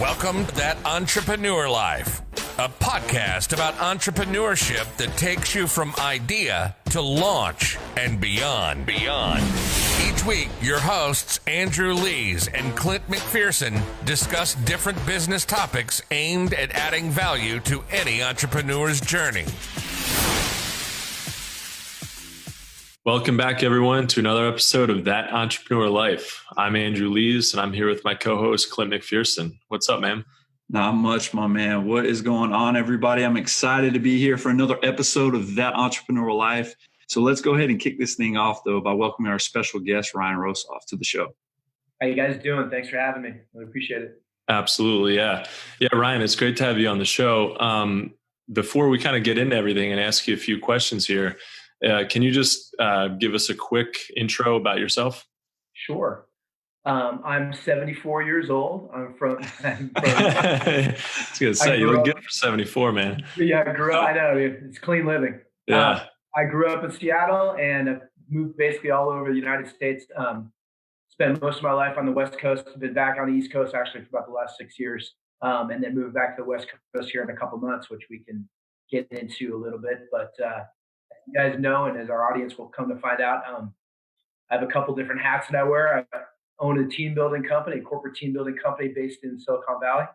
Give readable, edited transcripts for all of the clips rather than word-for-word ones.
Welcome to That Entrepreneur Life, a podcast about entrepreneurship that takes you from idea to launch and beyond. Each week, your hosts, Andrew Lees and Clint McPherson, discuss different business topics aimed at adding value to any entrepreneur's journey. Welcome back, everyone, to another episode of That Entrepreneur Life. I'm Andrew Lees, and I'm here with my co-host, Clint McPherson. What's up, man? Not much, my man. What is going on, everybody? I'm excited to be here for another episode of That Entrepreneurial Life. So let's go ahead and kick this thing off, though, by welcoming our special guest, Ryan Rosoff, to the show. How you guys doing? Thanks for having me. I appreciate it. Absolutely, yeah. Yeah, Ryan, it's great to have you on the show. Before we kind of get into everything and ask you a few questions here, can you just give us a quick intro about yourself? Sure. I'm 74 years old. I'm from I was going to say, you look good for 74, man. Yeah, I grew up. I know. It's clean living. Yeah. I grew up in Seattle and I've moved basically all over the United States. Spent most of my life on the West Coast. Been back on the East Coast actually for about the last 6 years. And then moved back to the West Coast here in a couple months, which we can get into a little bit. But you guys know, and as our audience will come to find out, I have a couple different hats that I wear. I own a TeamBuilding company, a corporate TeamBuilding company based in Silicon Valley.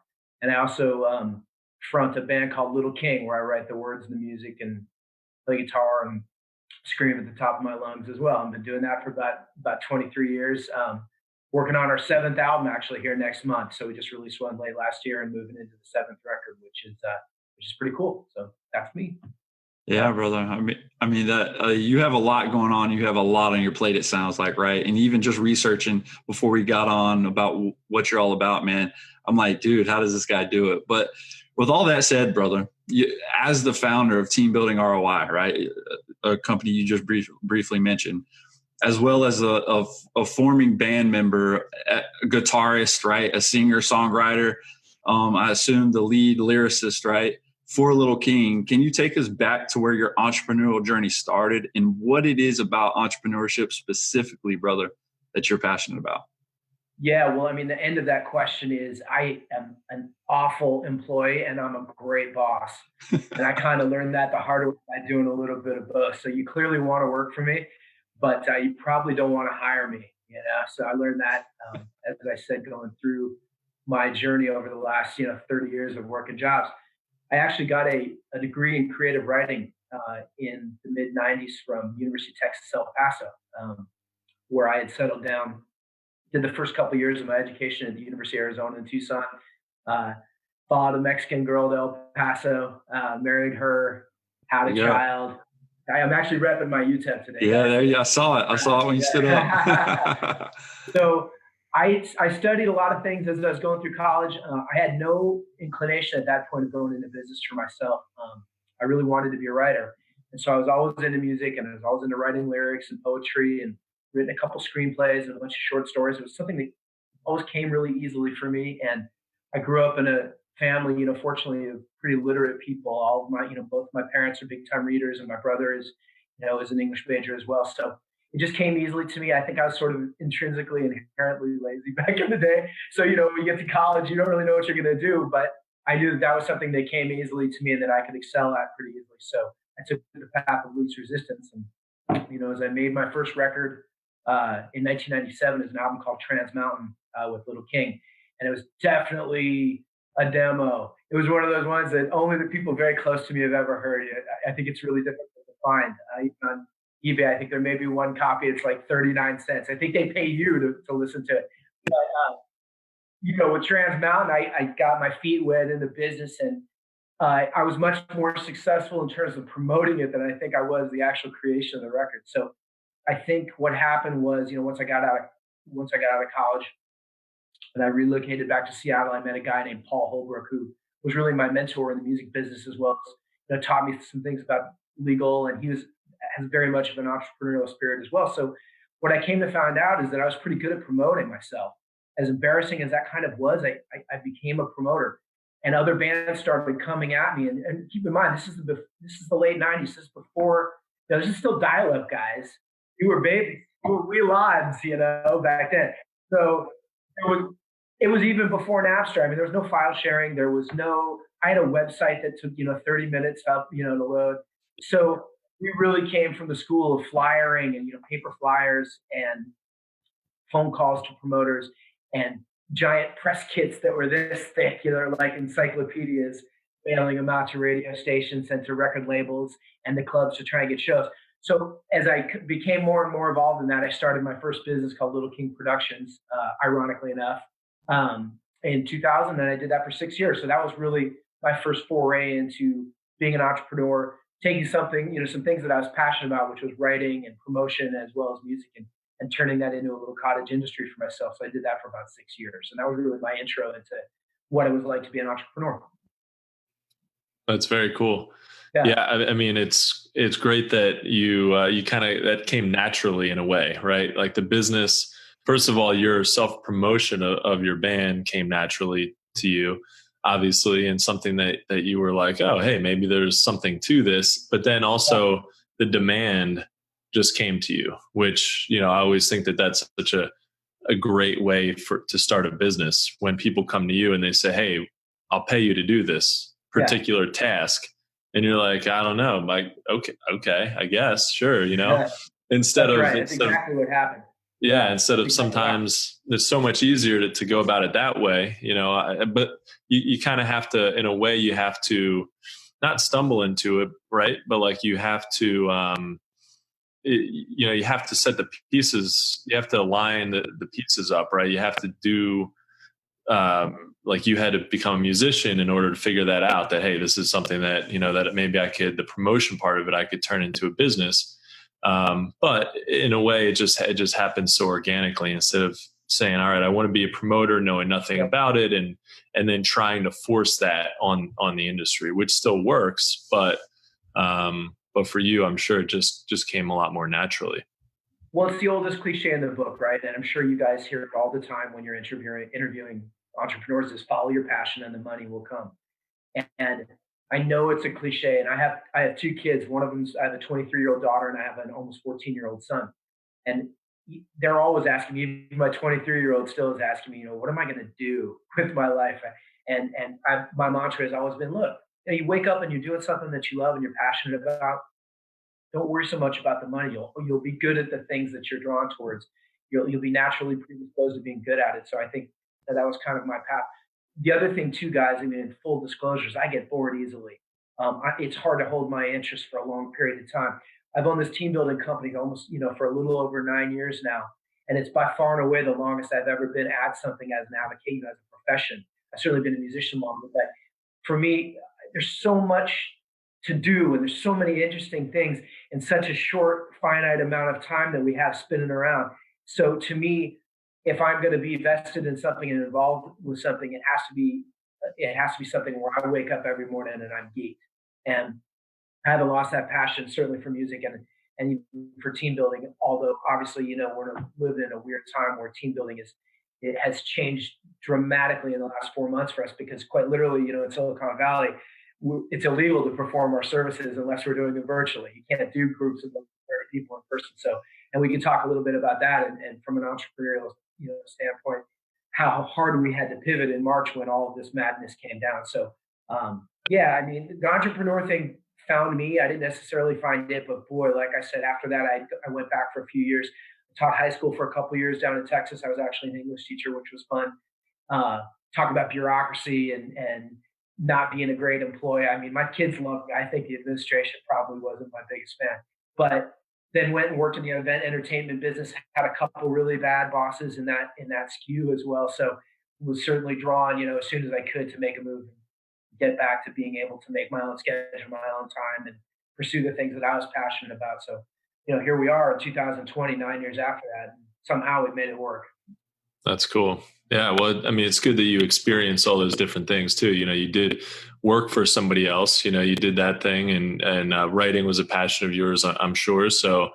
And I also front a band called Little King, where I write the words and the music and play guitar and scream at the top of my lungs as well. I've been doing that for about 23 years. Working on our 7th album actually here next month. So we just released one late last year and moving into the 7th record, which is pretty cool. So that's me. Yeah, brother. I mean that you have a lot going on. You have a lot on your plate, it sounds like, right? And even just researching before we got on about what you're all about, man, I'm like, dude, how does this guy do it? But with all that said, brother, as the founder of TeamBuilding ROI, right, a company you just briefly mentioned, as well as a forming band member, a guitarist, right, a singer, songwriter, I assume the lead lyricist, right, for Little King, can you take us back to where your entrepreneurial journey started and what it is about entrepreneurship specifically, brother, that you're passionate about? Yeah, well, I mean, the end of that question is I am an awful employee and I'm a great boss. And I kind of learned that the hard way by doing a little bit of both. So you clearly want to work for me, but you probably don't want to hire me. You know, so I learned that, as I said, going through my journey over the last 30 years of working jobs. I actually got a degree in creative writing in the mid-'90s from University of Texas, El Paso, where I had settled down. Did the first couple of years of my education at the University of Arizona in Tucson. Followed a Mexican girl to El Paso, married her, had a child. I'm actually repping my UTEP today. Yeah, there you. I saw it when you stood up. So I studied a lot of things as I was going through college. I had no inclination at that point of going into business for myself. I really wanted to be a writer. And so I was always into music and I was always into writing lyrics and poetry and written a couple screenplays and a bunch of short stories. It was something that always came really easily for me. And I grew up in a family, fortunately, of pretty literate people. All of my, both my parents are big time readers and my brother is an English major as well. So it just came easily to me. I think I was sort of intrinsically, inherently lazy back in the day. So, when you get to college, you don't really know what you're going to do. But I knew that was something that came easily to me and that I could excel at pretty easily. So I took the path of least resistance. And, as I made my first record in 1997, is an album called Trans Mountain with Little King. And it was definitely a demo. It was one of those ones that only the people very close to me have ever heard. I think it's really difficult to find. On eBay, I think there may be one copy. It's like 39 cents. I think they pay you to listen to it. But, with Trans Mountain, I got my feet wet in the business and I was much more successful in terms of promoting it than I think I was the actual creation of the record. So I think what happened was, once I got out of college and I relocated back to Seattle, I met a guy named Paul Holbrook, who was really my mentor in the music business as well. Taught me some things about legal, and he has very much of an entrepreneurial spirit as well. So what I came to find out is that I was pretty good at promoting myself. As embarrassing as that kind of was, I became a promoter, and other bands started coming at me. And keep in mind, this is the late '90s. This is before. This is still dial-up, guys. You were babies. You were wee lads, back then. So it was even before Napster. I mean, there was no file sharing. I had a website that took, 30 minutes up, to load. So we really came from the school of flyering and, paper flyers and phone calls to promoters and giant press kits that were this thick, like encyclopedias, mailing them out to radio stations and to record labels and the clubs to try and get shows. So as I became more and more involved in that, I started my first business called Little King Productions, ironically enough, in 2000. And I did that for 6 years. So that was really my first foray into being an entrepreneur, taking something, some things that I was passionate about, which was writing and promotion as well as music, and turning that into a little cottage industry for myself. So I did that for about 6 years. And that was really my intro into what it was like to be an entrepreneur. That's very cool. Yeah. I mean, it's great that you kind of, that came naturally in a way, right? Like the business, first of all, your self-promotion of your band came naturally to you, obviously, and something that you were like, oh, hey, maybe there's something to this. But then also the demand just came to you, which, I always think that that's such a great way to start a business, when people come to you and they say, hey, I'll pay you to do this particular task. And you're like, I don't know, like, okay, I guess, sure, instead That's exactly what happened. Yeah, instead of sometimes it's so much easier to go about it that way, but you kind of have to, in a way, you have to not stumble into it, right? But like you have to, you have to set the pieces, you have to align the pieces up, right? You have to do, like you had to become a musician in order to figure that out, that, hey, this is something that, that maybe the promotion part of it, I could turn into a business. But in a way, it just happens so organically, instead of saying, all right, I want to be a promoter, knowing nothing about it. And then trying to force that on the industry, which still works. But for you, I'm sure it just came a lot more naturally. Well, it's the oldest cliche in the book, right? And I'm sure you guys hear it all the time when you're interviewing entrepreneurs, is follow your passion and the money will come. And I know it's a cliche, and I have two kids. One of them, I have a 23-year-old daughter, and I have an almost 14-year-old son. And they're always asking me, my 23-year-old still is asking me, what am I going to do with my life? And my mantra has always been, look, you wake up and you're doing something that you love and you're passionate about. Don't worry so much about the money. You'll be good at the things that you're drawn towards. You'll be naturally predisposed to being good at it. So I think that was kind of my path. The other thing too, guys, I mean, in full disclosures, I get bored easily. It's hard to hold my interest for a long period of time. I've owned this team building company almost, for a little over 9 years now. And it's by far and away the longest I've ever been at something as an advocate, as a profession. I've certainly been a musician longer, but for me, there's so much to do, and there's so many interesting things in such a short, finite amount of time that we have spinning around. So to me, if I'm going to be vested in something and involved with something, it has to be something where I wake up every morning and I'm geeked. And I haven't lost that passion, certainly for music and for team building. Although obviously, we're living in a weird time where team building it has changed dramatically in the last 4 months for us, because quite literally, in Silicon Valley, it's illegal to perform our services unless we're doing it virtually. You can't do groups of 30 people in person. So, and we can talk a little bit about that, and from an entrepreneurial standpoint, how hard we had to pivot in March when all of this madness came down. So, I mean, the entrepreneur thing found me. I didn't necessarily find it, but boy, like I said, after that, I went back for a few years. I taught high school for a couple of years down in Texas. I was actually an English teacher, which was fun. Talk about bureaucracy and not being a great employee. I mean, my kids loved me. I think the administration probably wasn't my biggest fan, but then went and worked in the event entertainment business, had a couple really bad bosses in that SKU as well. So was certainly drawn, as soon as I could, to make a move and get back to being able to make my own schedule, my own time, and pursue the things that I was passionate about. So, here we are in 2020, 9 years after that, and somehow we made it work. That's cool. Yeah. Well, I mean, it's good that you experience all those different things too. You did work for somebody else, you did that thing, and writing was a passion of yours, I'm sure. So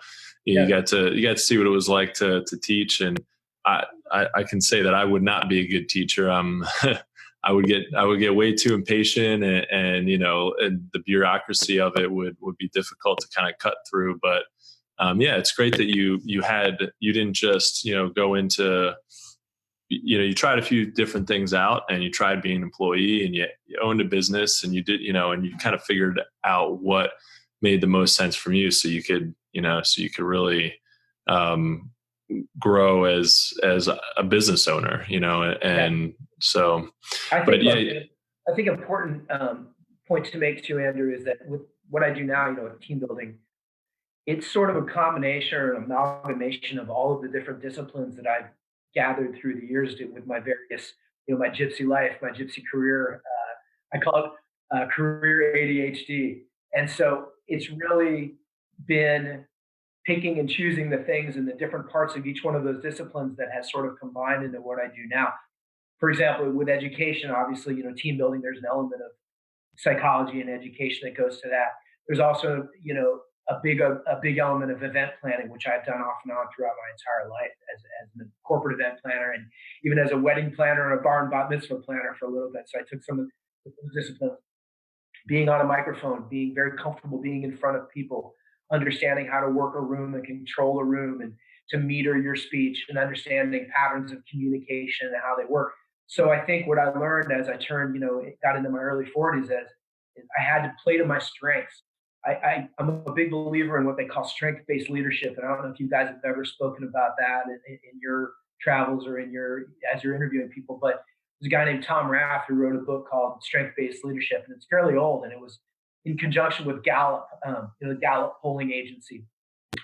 you got to see what it was like to teach. And I can say that I would not be a good teacher. I would get way too impatient, and and the bureaucracy of it would be difficult to kind of cut through. But it's great that you didn't just, go into you tried a few different things out, and you tried being an employee, and you owned a business, and you did, and you kind of figured out what made the most sense from you, so you could really grow as a business owner, and so. I think important point to make too, Andrew, is that with what I do now, with team building, it's sort of a combination or an amalgamation of all of the different disciplines that I've gathered through the years with my various, my gypsy life, my gypsy career. I call it career ADHD. And so it's really been picking and choosing the things in the different parts of each one of those disciplines that has sort of combined into what I do now. For example, with education, obviously, team building, there's an element of psychology and education that goes to that. There's also, a big element of event planning, which I've done off and on throughout my entire life as a corporate event planner, and even as a wedding planner and a bar and bat mitzvah planner for a little bit. So I took some of the disciplines, being on a microphone, being very comfortable being in front of people, understanding how to work a room and control a room, and to meter your speech, and understanding patterns of communication and how they work. So I think what I learned as I turned, got into my early 40s, is I had to play to my strengths. I'm a big believer in what they call strength-based leadership, and I don't know if you guys have ever spoken about that in your travels or as you're interviewing people, but there's a guy named Tom Rath who wrote a book called Strength-Based Leadership, and it's fairly old, and it was in conjunction with Gallup, the Gallup polling agency.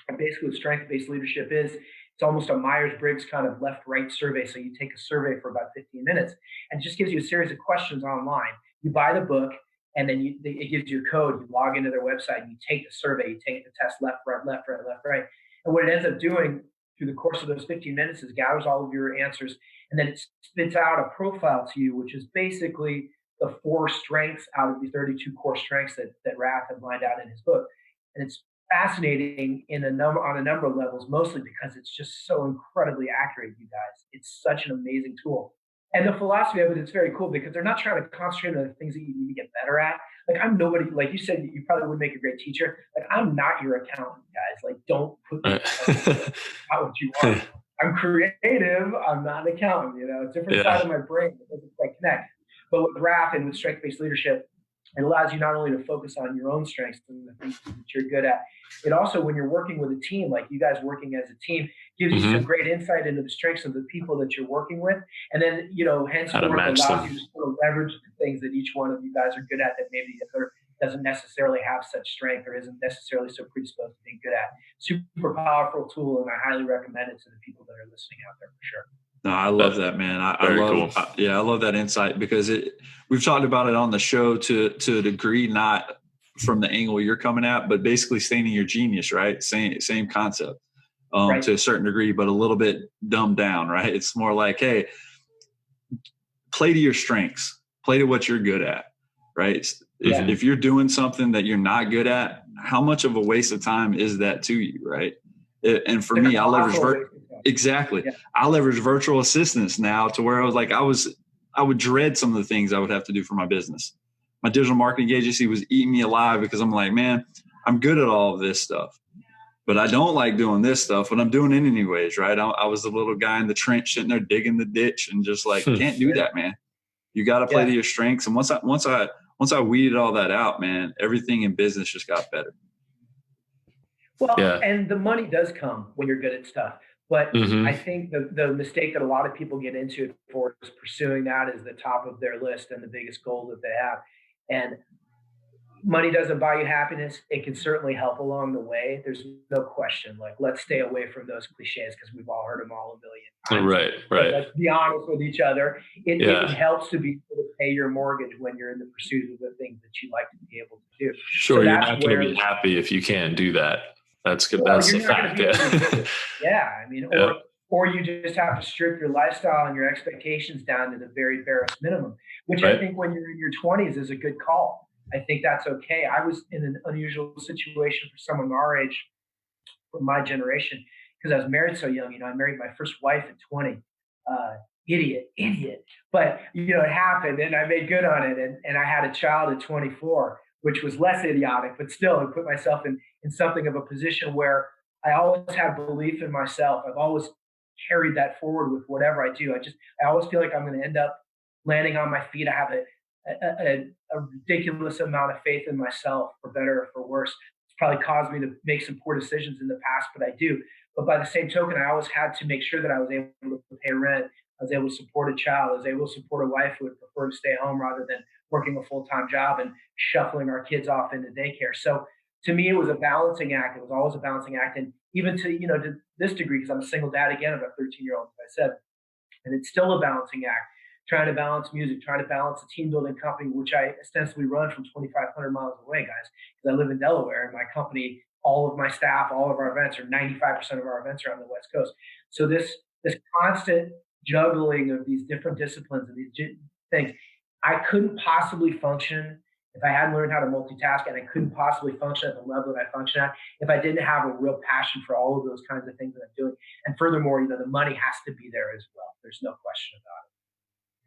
And basically what strength-based leadership is, it's almost a Myers-Briggs kind of left-right survey. So you take a survey for about 15 minutes, and it just gives you a series of questions online. You buy the book, and then it gives you a code. You log into their website, and you take the survey. You take the test left, right, left, right, left, right. And what it ends up doing through the course of those 15 minutes is gathers all of your answers, and then it spits out a profile to you, which is basically the 4 strengths out of the 32 core strengths that Rath had lined out in his book. And it's fascinating on a number of levels, mostly because it's just so incredibly accurate, you guys. It's such an amazing tool. And the philosophy of it is very cool because they're not trying to concentrate on the things that you need to get better at. Like, I'm nobody, like you said, you probably would make a great teacher. Like, I'm not your accountant, guys. Like, don't put me out what you are. I'm creative. I'm not an accountant, different side of my brain that doesn't quite connect. But with Rath and with strength-based leadership, it allows you not only to focus on your own strengths and the things that you're good at, it also, when you're working with a team, like you guys working as a team, gives you some great insight into the strengths of the people that you're working with. And then, henceforth allows you to sort of leverage the things that each one of you guys are good at that maybe the other doesn't necessarily have such strength or isn't necessarily so predisposed to being good at. Super powerful tool, and I highly recommend it to the people that are listening out there for sure. No, I love that, man. I love, cool. I love that insight because we've talked about it on the show to a degree, not from the angle you're coming at, but basically staying in your genius, right? Same concept right. To a certain degree, but a little bit dumbed down, right? It's more like, hey, play to your strengths, play to what you're good at, right? If you're doing something that you're not good at, how much of a waste of time is that to you, right? And for me, I leverage exactly. Yeah. I leverage virtual assistants now to where I would dread some of the things I would have to do for my business. My digital marketing agency was eating me alive because I'm like, man, I'm good at all of this stuff, but I don't like doing this stuff, but I'm doing it anyways, right? I was the little guy in the trench sitting there digging the ditch and just like, can't do that, man. You got to play to your strengths. And once I weeded all that out, man, everything in business just got better. Well, and the money does come when you're good at stuff. But I think the mistake that a lot of people get into for is pursuing that as the top of their list and the biggest goal that they have. And money doesn't buy you happiness. It can certainly help along the way. There's no question. Like, let's stay away from those cliches because we've all heard them all a billion times. Right. Let's be honest with each other. It helps to be able to pay your mortgage when you're in the pursuit of the things that you like to be able to do. Sure, so you're not going to be happy if you can't do that. That's good. Well, that's a fact. I mean, or you just have to strip your lifestyle and your expectations down to the very barest minimum, which I think when you're in your 20s is a good call. I think that's okay. I was in an unusual situation for someone our age, from my generation, because I was married so young. I married my first wife at 20. Idiot. But, it happened and I made good on it. And I had a child at 24, which was less idiotic, but still I put myself in something of a position where I always had belief in myself. I've always carried that forward with whatever I do. I always feel like I'm going to end up landing on my feet. I have a ridiculous amount of faith in myself, for better or for worse. It's probably caused me to make some poor decisions in the past, but I do. But by the same token, I always had to make sure that I was able to pay rent. I was able to support a child. I was able to support a wife who would prefer to stay home rather than working a full-time job and shuffling our kids off into daycare. So to me, it was a balancing act. It was always a balancing act. And even to this degree, because I'm a single dad again of a 13-year-old, as I said, and it's still a balancing act, trying to balance music, trying to balance a team building company, which I ostensibly run from 2,500 miles away, guys, because I live in Delaware, and my company, all of my staff, all of our events, or 95% of our events are on the West Coast. So this constant juggling of these different disciplines and these things, I couldn't possibly function if I hadn't learned how to multitask, and I couldn't possibly function at the level that I function at if I didn't have a real passion for all of those kinds of things that I'm doing. And furthermore, the money has to be there as well. There's no question about it.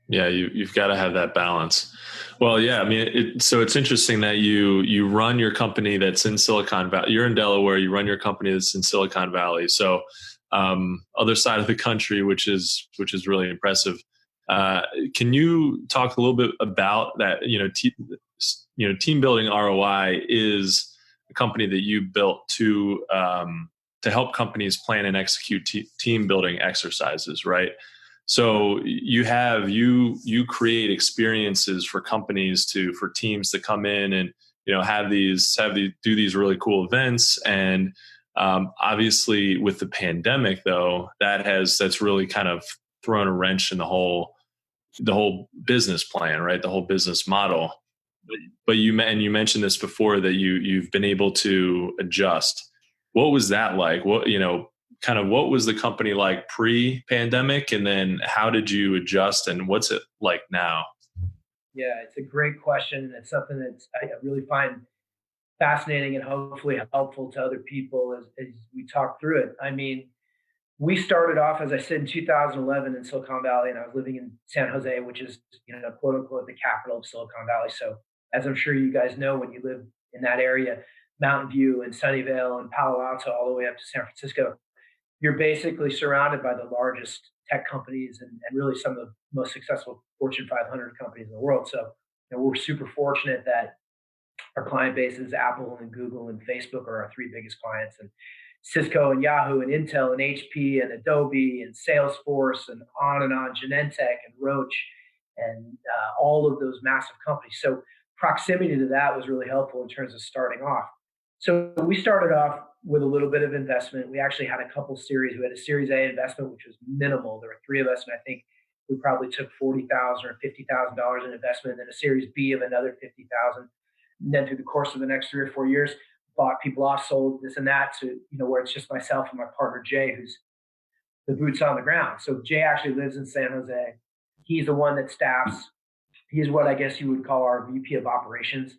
Yeah, you've got to have that balance. Well, yeah, I mean, so it's interesting that you run your company that's in Silicon Valley. You're in Delaware. You run your company that's in Silicon Valley. So other side of the country, which is really impressive. Can you talk a little bit about that? TeamBuilding ROI is a company that you built to help companies plan and execute team building exercises, right? So you create experiences for companies for teams to come in and do these really cool events. And obviously with the pandemic though, that's really kind of thrown a wrench in the whole business plan, right? The whole business model. But you mentioned this before that you've been able to adjust. What was that like? What was the company like pre-pandemic, and then how did you adjust, and what's it like now? Yeah, it's a great question. And it's something that I really find fascinating and hopefully helpful to other people as we talk through it. I mean, we started off, as I said, in 2011 in Silicon Valley, and I was living in San Jose, which is, quote unquote, the capital of Silicon Valley. So as I'm sure you guys know, when you live in that area, Mountain View and Sunnyvale and Palo Alto, all the way up to San Francisco, you're basically surrounded by the largest tech companies and really some of the most successful Fortune 500 companies in the world. So we're super fortunate that our client base is Apple and Google and Facebook are our three biggest clients, and Cisco and Yahoo and Intel and HP and Adobe and Salesforce and on, Genentech and Roche and all of those massive companies. So proximity to that was really helpful in terms of starting off. So we started off with a little bit of investment. We actually had a couple series. We had a Series A investment, which was minimal. There were three of us, and I think we probably took $40,000 or $50,000 in investment, and then a Series B of another $50,000. And then through the course of the next 3 or 4 years, bought people off, sold this and that to, where it's just myself and my partner, Jay, who's the boots on the ground. So Jay actually lives in San Jose. He's the one that staffs. He's what I guess you would call our VP of operations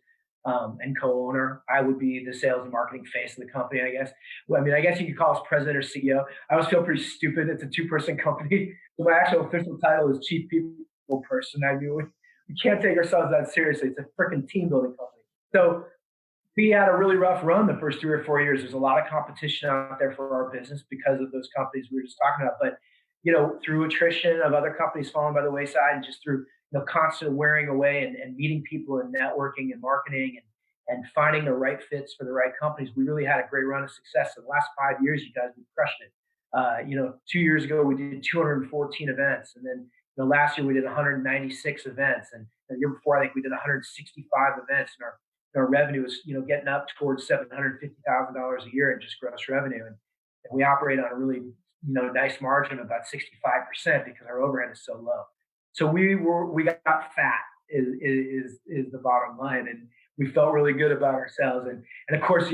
and co-owner. I would be the sales and marketing face of the company, I guess. Well, I mean, I guess you could call us president or CEO. I always feel pretty stupid. It's a 2-person company. So my actual official title is chief people person. I mean, we can't take ourselves that seriously. It's a freaking team building company. So we had a really rough run the first 3 or 4 years. There's a lot of competition out there for our business because of those companies we were just talking about. But, through attrition of other companies falling by the wayside, and just through constant wearing away and meeting people and networking and marketing and finding the right fits for the right companies, we really had a great run of success. In the last 5 years, you guys, we crushed it. 2 years ago, we did 214 events. And then last year we did 196 events. And the year before, I think we did 165 events. And our revenue is, getting up towards $750,000 a year in just gross revenue. And we operate on a really, nice margin of about 65% because our overhead is so low. So we got fat is the bottom line. And we felt really good about ourselves. And of course,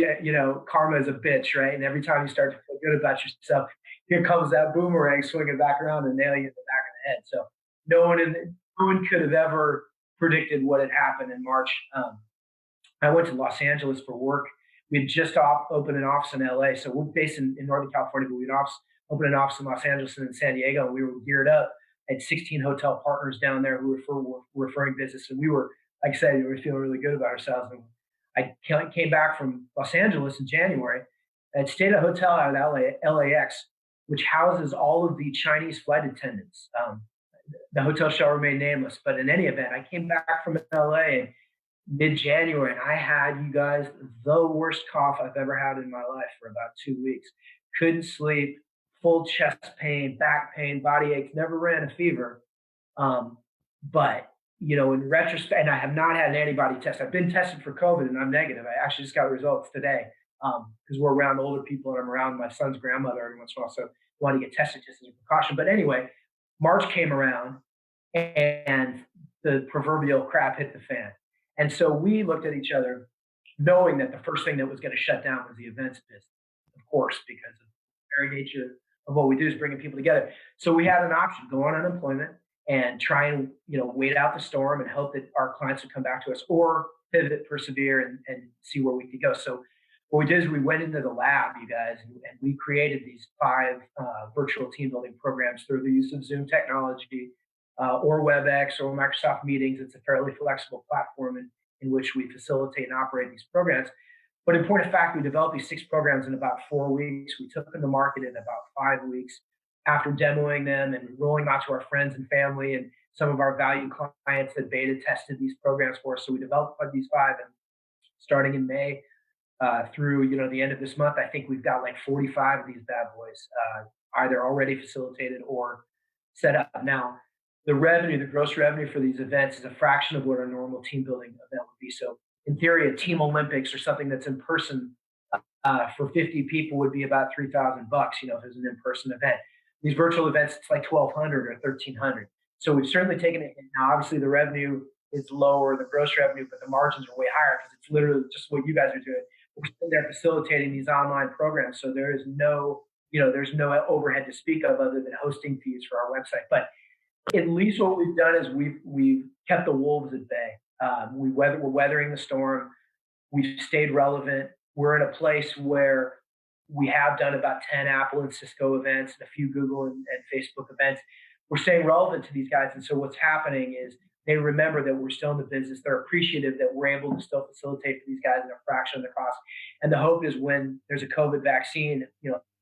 karma is a bitch, right? And every time you start to feel good about yourself, here comes that boomerang swinging back around and nail you in the back of the head. So no one could have ever predicted what had happened in March. I went to Los Angeles for work. We had just opened an office in LA. So we're based in Northern California, but we had opened an office in Los Angeles and in San Diego. And we were geared up. I had 16 hotel partners down there who were referring business. And we were, like I said, we were feeling really good about ourselves. And I came back from Los Angeles in January. I'd stayed at a hotel out at LAX which houses all of the Chinese flight attendants. The hotel shall remain nameless, but in any event, I came back from LA in mid-January, and I had, you guys, the worst cough I've ever had in my life for about 2 weeks. Couldn't sleep, full chest pain, back pain, body aches, never ran a fever. But, in retrospect, and I have not had an antibody test. I've been tested for COVID and I'm negative. I actually just got results today because we're around older people and I'm around my son's grandmother every once in a while. So I want to get tested just as a precaution. But anyway, March came around and the proverbial crap hit the fan. And so we looked at each other knowing that the first thing that was going to shut down was the events business, of course, because of the very nature of what we do is bringing people together. So we had an option: go on unemployment and try and wait out the storm and hope that our clients would come back to us, or pivot, persevere, and see where we could go. So what we did is we went into the lab, you guys, and we created these 5 virtual team building programs through the use of Zoom technology or WebEx or Microsoft Meetings. It's a fairly flexible platform in which we facilitate and operate these programs. But in point of fact, we developed these 6 programs in about 4 weeks. We took them to market in about 5 weeks after demoing them and rolling them out to our friends and family and some of our valued clients that beta tested these programs for us. So we developed these 5, and starting in May through the end of this month, I think we've got like 45 of these bad boys either already facilitated or set up. Now, the gross revenue for these events is a fraction of what a normal team building event would be. So in theory, a team Olympics or something that's in person for 50 people would be about $3,000, if it's an in-person event. These virtual events, it's like 1,200 or 1,300. So we've certainly taken it. Now, obviously, the revenue is lower, the gross revenue, but the margins are way higher because it's literally just what you guys are doing. We're sitting there facilitating these online programs, so there is no, there's no overhead to speak of other than hosting fees for our website. But at least what we've done is we've kept the wolves at bay. We're weathering the storm. We've stayed relevant. We're in a place where we have done about 10 Apple and Cisco events and a few Google and Facebook events. We're staying relevant to these guys. And so what's happening is they remember that we're still in the business. They're appreciative that we're able to still facilitate for these guys at a fraction of the cost. And the hope is when there's a COVID vaccine,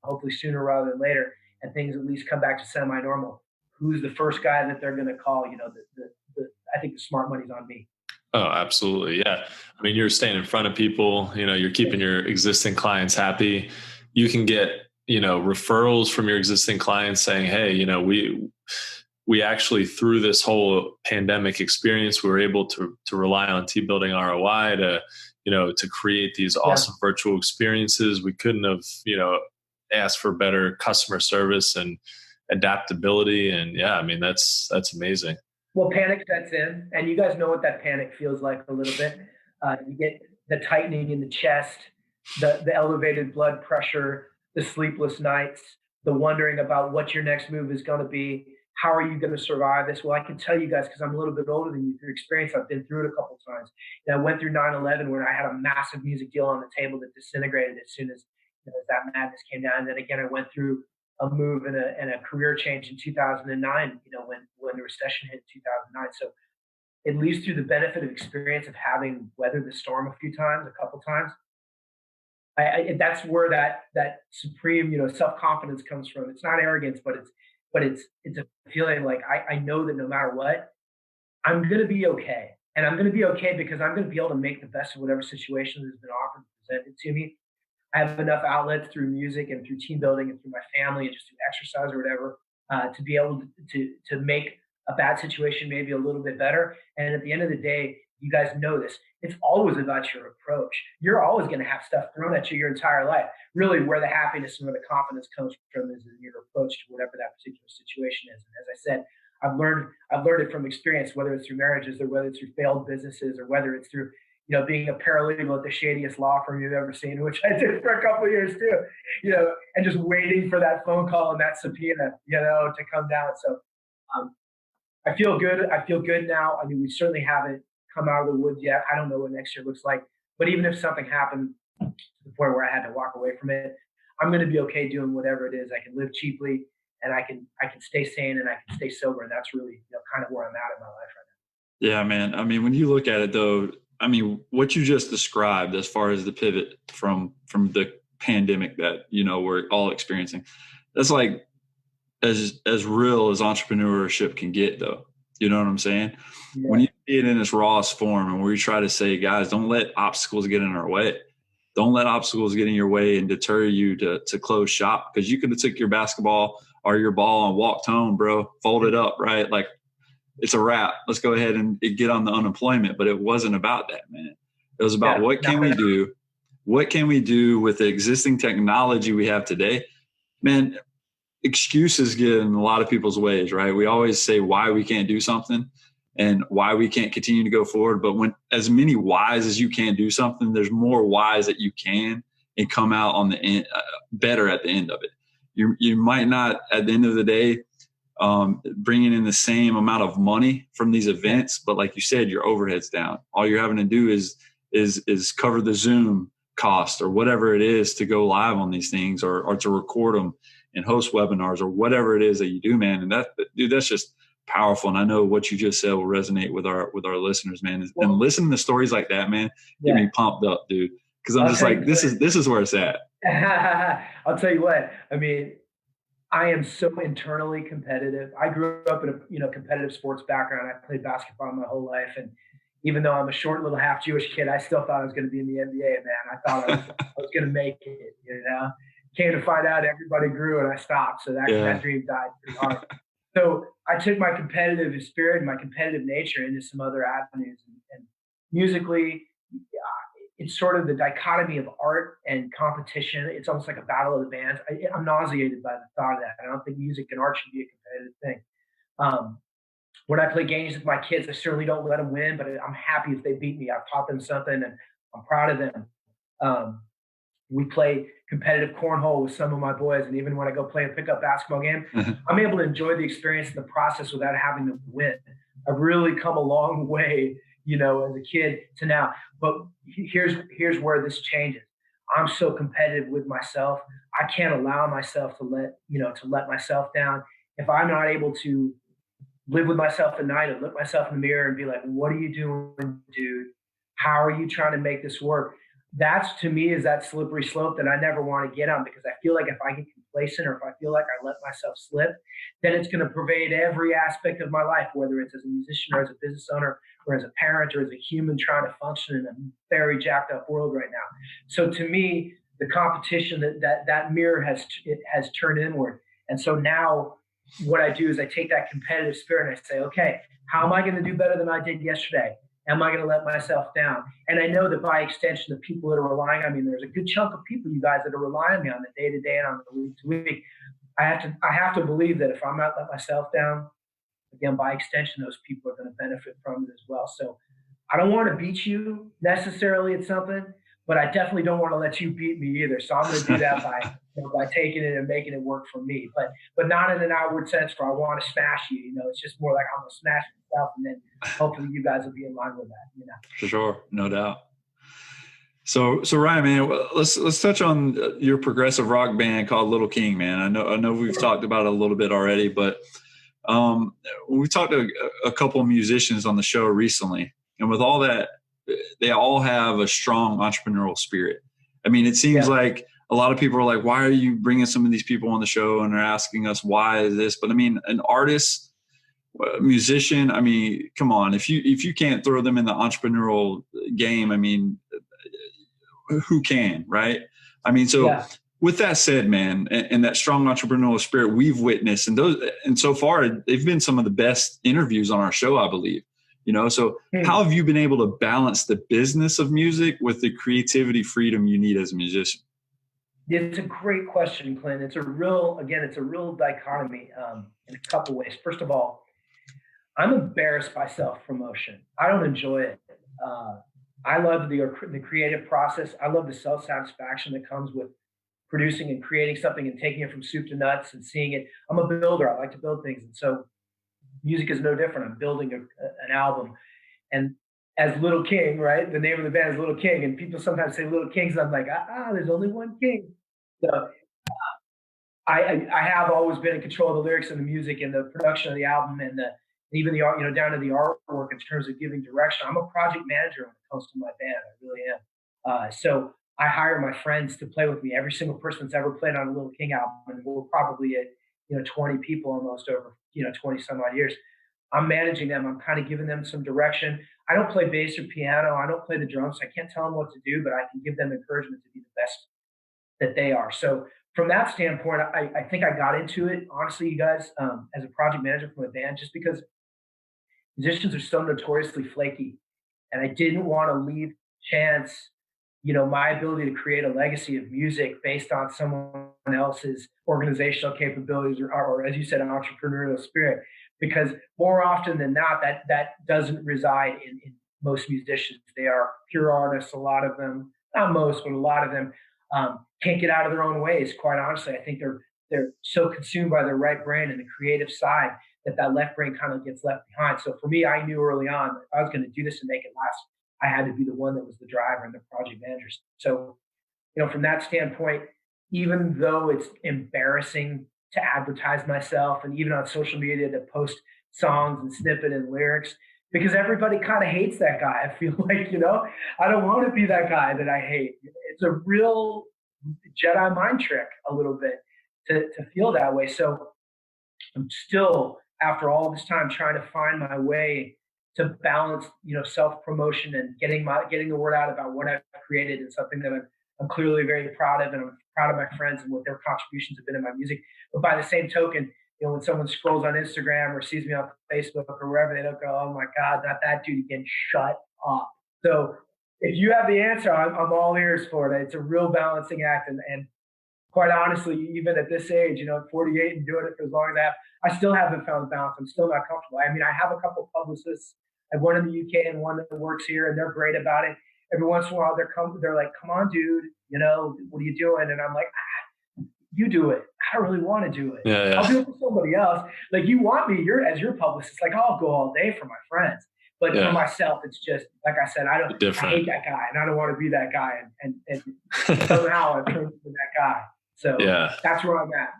hopefully sooner rather than later, and things at least come back to semi-normal, who's the first guy that they're going to call? I think the smart money's on me. Oh, absolutely. Yeah. I mean, you're staying in front of people, you're keeping your existing clients happy. You can get, referrals from your existing clients saying, hey, we actually, through this whole pandemic experience, we were able to rely on TeamBuilding ROI to create these awesome virtual experiences. We couldn't have, asked for better customer service and adaptability. And that's amazing. Well, panic sets in, and you guys know what that panic feels like a little bit. You get the tightening in the chest, the elevated blood pressure, the sleepless nights, the wondering about what your next move is going to be. How are you going to survive this? Well, I can tell you guys, because I'm a little bit older than you through experience. I've been through it a couple of times. I went through 9/11 where I had a massive music deal on the table that disintegrated as soon as that madness came down. And then again, I went through a move and a career change in 2009, when the recession hit in 2009. So at least through the benefit of experience of having weathered the storm a couple times, that's where that supreme, self-confidence comes from. It's not arrogance, but it's a feeling like I know that no matter what, I'm going to be okay. And I'm going to be okay because I'm going to be able to make the best of whatever situation has been offered and presented to me. I have enough outlets through music and through team building and through my family and just through exercise or whatever to be able to make a bad situation maybe a little bit better. And at the end of the day, you guys know this. It's always about your approach. You're always going to have stuff thrown at you your entire life. Really, where the happiness and where the confidence comes from is in your approach to whatever that particular situation is. And as I said, I've learned it from experience, whether it's through marriages or whether it's through failed businesses or whether it's through being a paralegal at the shadiest law firm you've ever seen, which I did for a couple of years too, and just waiting for that phone call and that subpoena, to come down. So I feel good. I feel good now. I mean, we certainly haven't come out of the woods yet. I don't know what next year looks like, but even if something happened to the point where I had to walk away from it, I'm going to be okay doing whatever it is. I can live cheaply and I can stay sane and I can stay sober. And that's really, kind of where I'm at in my life right now. Yeah, man. I mean, when you look at it though, what you just described as far as the pivot from the pandemic that, we're all experiencing, that's like as real as entrepreneurship can get, though. You know what I'm saying? Yeah. When you see it in its rawest form, and where you try to say, guys, don't let obstacles get in our way. Don't let obstacles get in your way and deter you to close shop, because you could have took your basketball or your ball and walked home, bro, fold it up, right? Like, it's a wrap. Let's go ahead and get on the unemployment. But it wasn't about that, man. It was about what can we do? What can we do with the existing technology we have today? Man, excuses get in a lot of people's ways, right? We always say why we can't do something and why we can't continue to go forward. But when as many whys as you can do something, there's more whys that you can and come out on the end better at the end of it. You might not at the end of the day bringing in the same amount of money from these events, but like you said, your overhead's down. All you're having to do is cover the Zoom cost or whatever it is to go live on these things, or to record them and host webinars or whatever it is that you do, man. And that's just powerful. And I know what you just said will resonate with our listeners, man. And listening to stories like that, man, get me pumped up, dude. Because I'm just like, this is where it's at. I'll tell you what. I mean, I am so internally competitive. I grew up in a competitive sports background. I played basketball my whole life, and even though I'm a short little half Jewish kid, I still thought I was going to be in the NBA, man. I thought I was going to make it, Came to find out everybody grew and I stopped. So that dream died pretty hard. So I took my competitive spirit and my competitive nature into some other avenues. And musically, it's sort of the dichotomy of art and competition. It's almost like a battle of the bands. I'm nauseated by the thought of that. I don't think music and art should be a competitive thing. When I play games with my kids, I certainly don't let them win, but I'm happy if they beat me. I've taught them something and I'm proud of them. We play competitive cornhole with some of my boys. And even when I go play a pickup basketball game, I'm able to enjoy the experience and the process without having to win. I've really come a long way, as a kid to now. But here's where this changes. I'm so competitive with myself. I can't allow myself to let myself down. If I'm not able to live with myself at night and look myself in the mirror and be like, what are you doing, dude? How are you trying to make this work? That's, to me, is that slippery slope that I never want to get on, because I feel like if I get complacent or if I feel like I let myself slip, then it's going to pervade every aspect of my life, whether it's as a musician or as a business owner or as a parent or as a human trying to function in a very jacked up world right now. So to me, the competition that mirror has turned inward. And so now what I do is I take that competitive spirit and I say, okay, how am I going to do better than I did yesterday? Am I going to let myself down? And I know that by extension, the people that are relying on me, there's a good chunk of people, you guys, that are relying on me on the day to day and on the week to week. I have to believe that if I'm not letting myself down, again, by extension, those people are going to benefit from it as well. So I don't want to beat you necessarily at something, but I definitely don't want to let you beat me either. So I'm going to do that by taking it and making it work for me, but not in an outward sense where I want to smash you. It's just more like I'm going to smash myself, and then hopefully you guys will be in line with that. For sure, no doubt. So Ryan, man, let's touch on your progressive rock band called Little King, man. I know we've talked about it a little bit already, but we talked to a couple of musicians on the show recently, and with all that, they all have a strong entrepreneurial spirit. I mean, it seems like a lot of people are like, why are you bringing some of these people on the show? And they're asking us, why is this? But I mean, an artist, a musician, I mean, come on, if you can't throw them in the entrepreneurial game, I mean, who can, right? I mean, so with that said, man, and that strong entrepreneurial spirit we've witnessed, and so far they've been some of the best interviews on our show, I believe. So how have you been able to balance the business of music with the creativity freedom you need as a musician? It's a great question, Clint. It's a real dichotomy in a couple ways. First of all, I'm embarrassed by self-promotion. I don't enjoy it. I love the creative process. I love the self-satisfaction that comes with producing and creating something and taking it from soup to nuts and seeing it. I'm a builder. I like to build things. And so music is no different. I'm building an album. And as Little King, right? The name of the band is Little King. And people sometimes say Little Kings. I'm like, there's only one king. So I have always been in control of the lyrics and the music and the production of the album and even the art, down to the artwork in terms of giving direction. I'm a project manager when it comes to my band. I really am. So I hire my friends to play with me. Every single person that's ever played on a Little King album, and we're probably at 20 people almost over 20 some odd years. I'm managing them. I'm kind of giving them some direction. I don't play bass or piano. I don't play the drums. I can't tell them what to do, but I can give them encouragement to be the best that they are. So from that standpoint, I think I got into it, honestly, you guys, as a project manager from a band, just because musicians are so notoriously flaky. And I didn't want to leave chance, my ability to create a legacy of music based on someone else's organizational capabilities or as you said, an entrepreneurial spirit. Because more often than not, that doesn't reside in most musicians. They are pure artists, a lot of them, not most, but a lot of them can't get out of their own ways. Quite honestly, I think they're so consumed by their right brain and the creative side that left brain kind of gets left behind. So for me, I knew early on that if I was going to do this and make it last, I had to be the one that was the driver and the project manager. So, from that standpoint, even though it's embarrassing to advertise myself and even on social media to post songs and snippet and lyrics, because everybody kind of hates that guy. I feel like, I don't want to be that guy that I hate. It's a real Jedi mind trick a little bit to feel that way. So I'm still, after all this time, trying to find my way to balance, self-promotion and getting the word out about what I've created and something that I'm clearly very proud of, and I'm proud of my friends and what their contributions have been in my music. But by the same token, when someone scrolls on Instagram or sees me on Facebook or wherever, they don't go, "Oh my God, not that dude again, shut up." So if you have the answer, I'm all ears for it. It's a real balancing act. And quite honestly, even at this age, at 48 and doing it for as long as I still haven't found the balance. I'm still not comfortable. I mean, I have a couple of publicists. I have one in the UK and one that works here, and they're great about it. Every once in a while, they're like, "Come on, dude, what are you doing?" And I'm like, "You do it. I don't really want to do it. Yeah. I'll do it for somebody else. Like, you want me, as your publicist, like, I'll go all day for my friends. But for myself, it's just, like I said, I hate that guy, and I don't want to be that guy. And somehow I've turned into that guy. So that's where I'm at.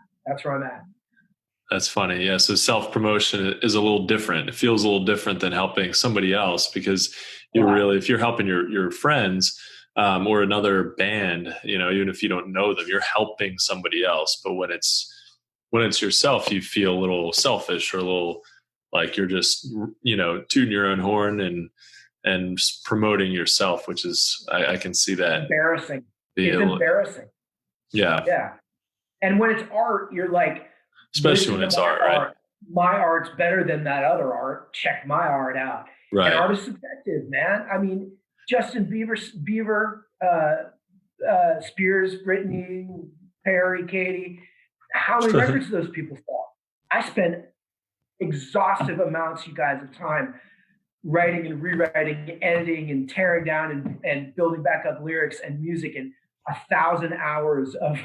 That's funny. Yeah. So self-promotion is a little different. It feels a little different than helping somebody else, because if you're helping your friends or another band, even if you don't know them, you're helping somebody else. But when it's yourself, you feel a little selfish or a little like you're just, tooting your own horn and promoting yourself, which is, I can see that. Embarrassing. It's embarrassing. Yeah. Yeah. And when it's art, you're like, especially when it's art, right? My art's better than that other art. Check my art out. Right. And art is subjective, man. I mean, Justin Bieber, Spears, Britney, Perry, Katie. How many records do those people sell? I spend exhaustive amounts, you guys, of time writing and rewriting, editing and tearing down and building back up lyrics and music, and 1,000 hours of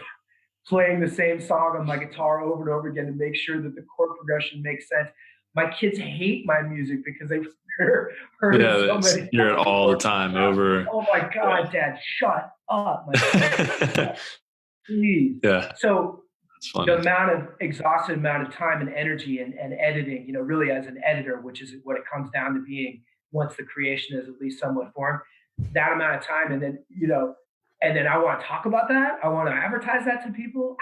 playing the same song on my guitar over and over again to make sure that the chord progression makes sense. My kids hate my music because they've heard it so many times. You're it all the time over. Oh my God, Dad, shut up. Please. Yeah. So the exhausted amount of time and energy and editing, really as an editor, which is what it comes down to being once the creation is at least somewhat formed, that amount of time. And then, and then I want to talk about that. I want to advertise that to people.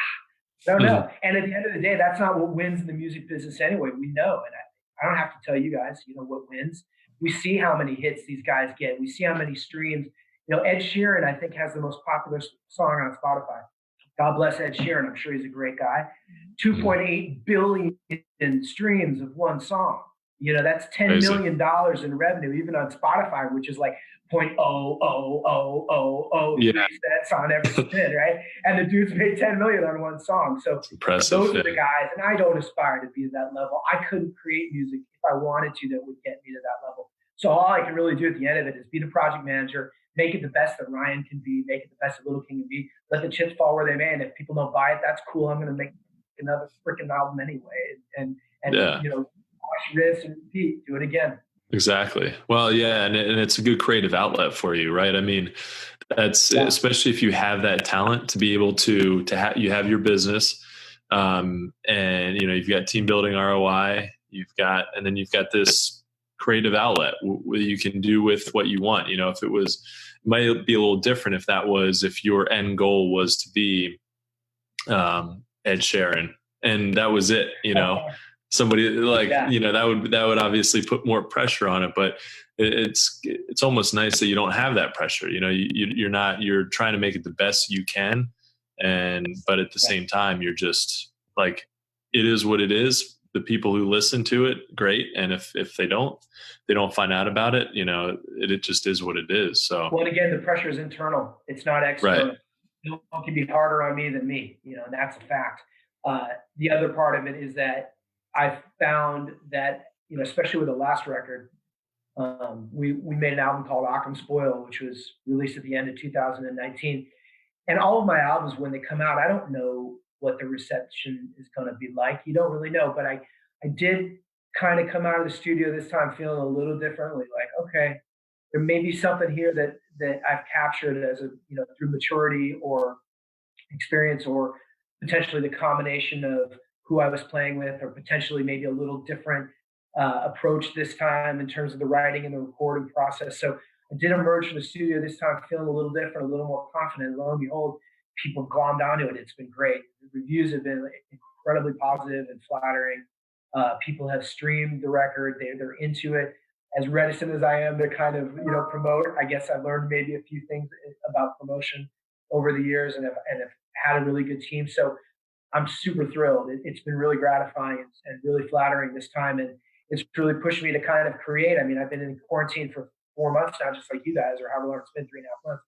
I don't know. And at the end of the day, that's not what wins in the music business anyway. We know. And I don't have to tell you guys, what wins. We see how many hits these guys get. We see how many streams. Ed Sheeran, I think, has the most popular song on Spotify. God bless Ed Sheeran. I'm sure he's a great guy. 2.8 billion streams of one song. That's $10 million in revenue, even on Spotify, which is like 0.00003 cents on every spin, right? And the dude's made 10 million on one song. So those are the guys, and I don't aspire to be at that level. I couldn't create music if I wanted to that would get me to that level. So all I can really do at the end of it is be the project manager, make it the best that Ryan can be, make it the best that Little King can be, let the chips fall where they may. And if people don't buy it, that's cool. I'm going to make another freaking album anyway. And wash riffs and repeat, do it again. Exactly. Well, yeah. And it's a good creative outlet for you, right? I mean, that's especially if you have that talent to be able to you have your business, and you've got TeamBuilding ROI, and then you've got this creative outlet you can do with what you want. You know, if it might be a little different if your end goal was to be Ed Sheeran and that was it, you know, somebody like, you know, that would obviously put more pressure on it, but it's almost nice that you don't have that pressure. You know, you're trying to make it the best you can. But at the same time, you're just like, it is what it is. The people who listen to it, great. And if they don't find out about it, you know, it just is what it is. So, well, and again, the pressure is internal. It's not external. Right. No one can be harder on me than me, you know, and that's a fact. The other part of it is that I found that, you know, especially with the last record, we made an album called Occam Spoil, which was released at the end of 2019. And all of my albums, when they come out, I don't know what the reception is going to be like. You don't really know, but I did kind of come out of the studio this time feeling a little differently, like, okay, there may be something here that I've captured as a, you know, through maturity or experience, or potentially the combination of who I was playing with, or potentially maybe a little different approach this time in terms of the writing and the recording process. So I did emerge from the studio this time feeling a little different, a little more confident. And lo and behold, people have glommed onto it. It's been great. The reviews have been incredibly positive and flattering. People have streamed the record. They're into it. As reticent as I am to kind of, you know, promote, I guess I learned maybe a few things about promotion over the years, and have had a really good team. So I'm super thrilled. It's been really gratifying and really flattering this time. And it's really pushed me to kind of create. I mean, I've been in quarantine for 4 months now, just like you guys, or however long it's been, 3.5 months.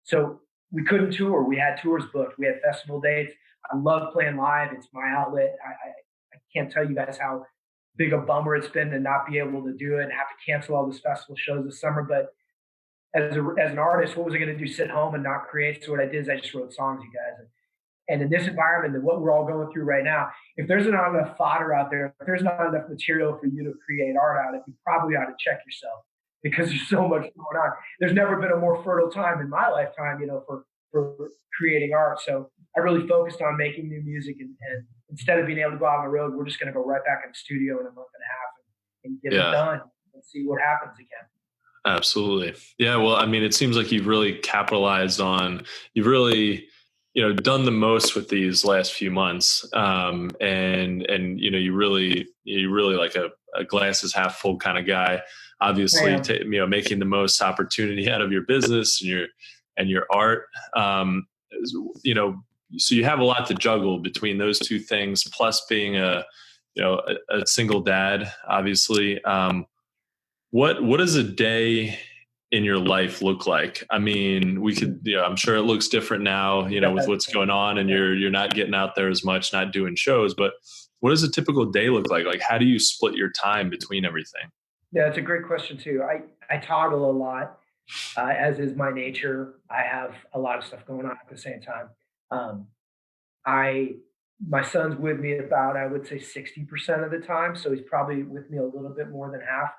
So we couldn't tour. We had tours booked. We had festival dates. I love playing live. It's my outlet. I can't tell you guys how big a bummer it's been to not be able to do it and have to cancel all these festival shows this summer. But as an artist, what was I going to do? Sit home and not create? So what I did is I just wrote songs, you guys. And in this environment and what we're all going through right now, if there's not enough fodder out there, if there's not enough material for you to create art out of, you probably ought to check yourself, because there's so much going on. There's never been a more fertile time in my lifetime, you know, for creating art. So I really focused on making new music, and instead of being able to go out on the road, we're just going to go right back in the studio in a month and a half and get it done and see what happens again. Absolutely. Yeah. Well, I mean, it seems like you've really capitalized on, you've really, you know, done the most with these last few months. And, you know, you really like a glass is half full kind of guy, obviously, you know, making the most opportunity out of your business and your art. You know, so you have a lot to juggle between those two things, plus being a single dad, obviously. What does a day in your life look like? I mean, I'm sure it looks different now, you know, with what's going on, and you're not getting out there as much, not doing shows, but what does a typical day look like? Like, how do you split your time between everything? Yeah, it's a great question too. I toggle a lot, as is my nature. I have a lot of stuff going on at the same time. My son's with me about, I would say, 60% of the time. So he's probably with me a little bit more than half.